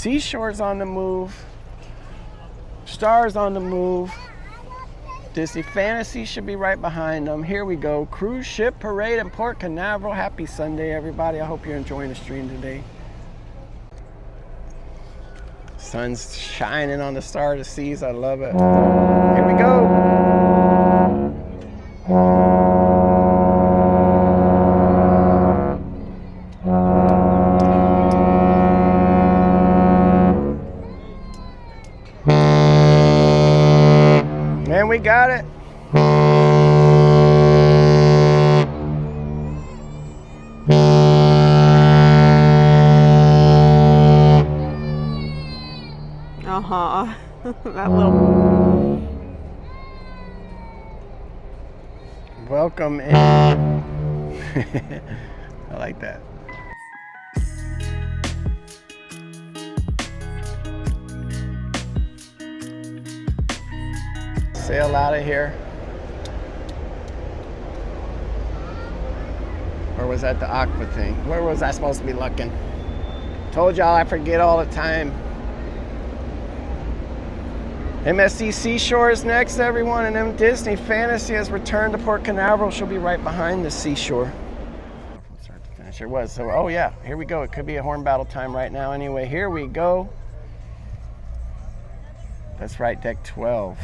Seashore's on the move. Star's on the move. Disney Fantasy should be right behind them. Here we go. Cruise ship parade in Port Canaveral. Happy Sunday, everybody. I hope you're enjoying the stream today. Sun's shining on the Star of the Seas. I love it. Here we go. And we got it. That little. Welcome in. I like that. Sail out of here. Or was that the aqua thing? Where was I supposed to be looking? Told y'all I forget all the time. MSC Seashore is next, everyone, and then Disney Fantasy has returned to Port Canaveral. She'll be right behind the Seashore. From start to finish, it was. So, oh yeah, here we go. It could be a horn battle time right now. Anyway, here we go. That's right, deck 12.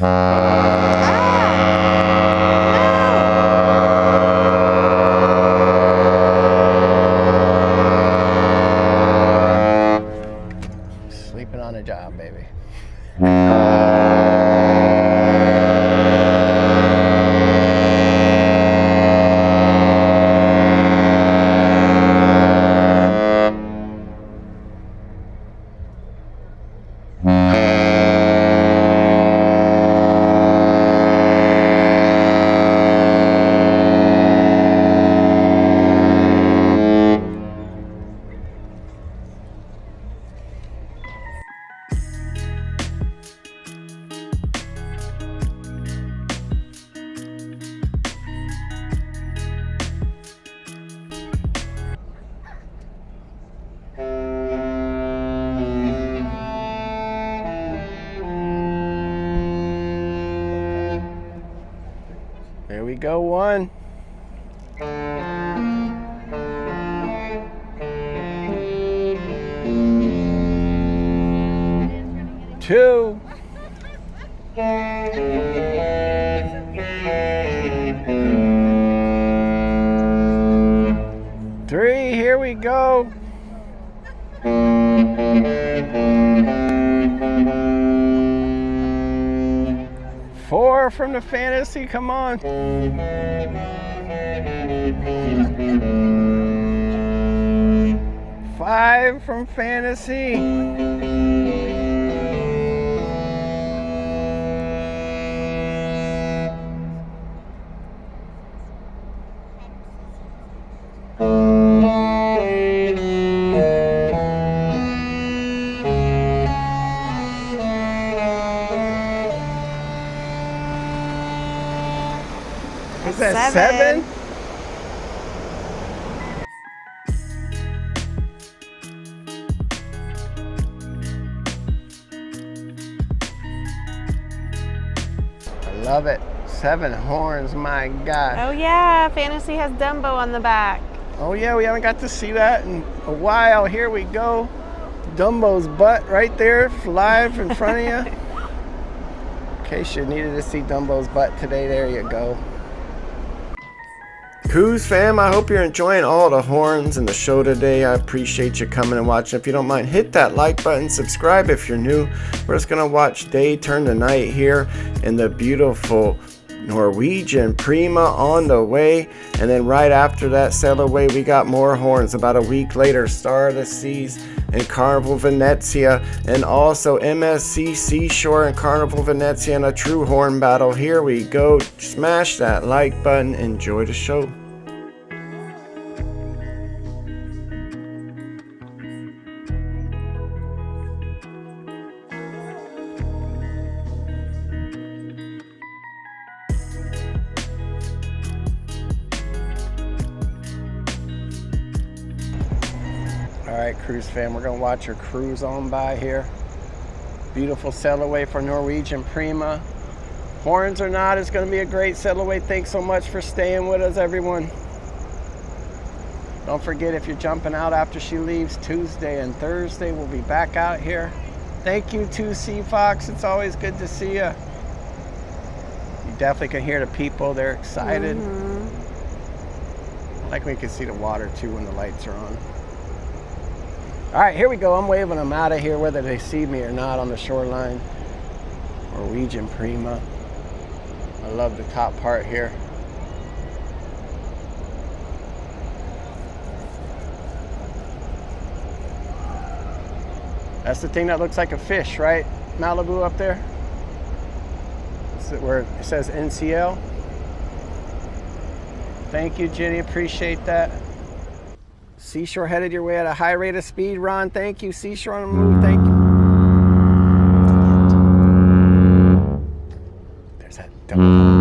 Sleeping on a job, baby. There we go, one. Two. Three, here we go. Four from the Fantasy, come on. Five from Fantasy. Is that seven? I love it. 7 horns, my God. Oh yeah, Fantasy has Dumbo on the back. Oh yeah, we haven't got to see that in a while. Here we go. Dumbo's butt right there, live in front of you. In case you needed to see Dumbo's butt today, there you go. Cruise fam, I hope you're enjoying all the horns and the show today. I appreciate you coming and watching. If you don't mind, hit that like button, subscribe if you're new. We're just gonna watch day turn to night here in the beautiful Norwegian Prima on the way, and then right after that, sailaway, we got more horns. About a week later, Star of the Seas and Carnival Venezia, and also MSC Seashore and Carnival Venezia in a true horn battle. Here we go. Smash that like button. Enjoy the show. All right, cruise fam, we're gonna watch her cruise on by here. Beautiful sailaway for Norwegian Prima. Horns or not, it's gonna be a great sailaway. Thanks so much for staying with us, everyone. Don't forget, if you're jumping out after she leaves, Tuesday and Thursday, we'll be back out here. Thank you, 2C Fox. It's always good to see you. You definitely can hear the people. They're excited. Like we can see the water too when the lights are on. All right, here we go. I'm waving them out of here, whether they see me or not on the shoreline. Norwegian Prima. I love the top part here. That's the thing that looks like a fish, right? Malibu up there. Is it where it says NCL? Thank you, Jenny. Appreciate that. Seashore headed your way at a high rate of speed. Ron, thank you. Seashore on the move. Thank you. There's that double.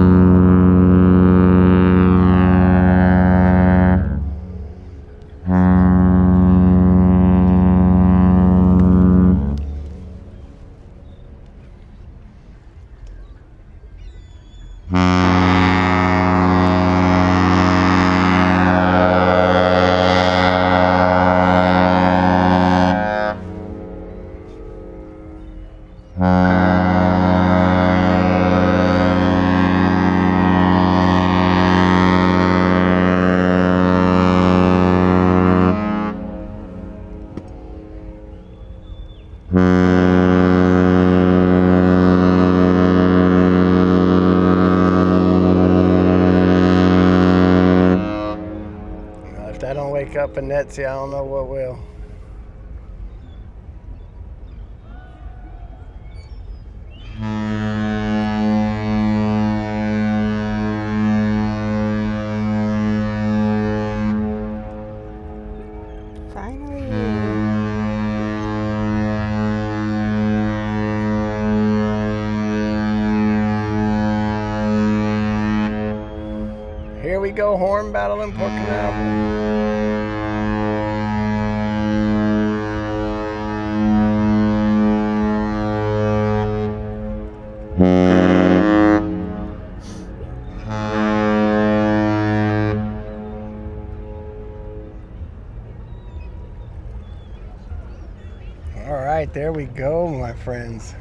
If that don't wake up Venezia, I don't know what will. Finally. Here we go, horn battle in Port Canaveral. All right, there we go, my friends.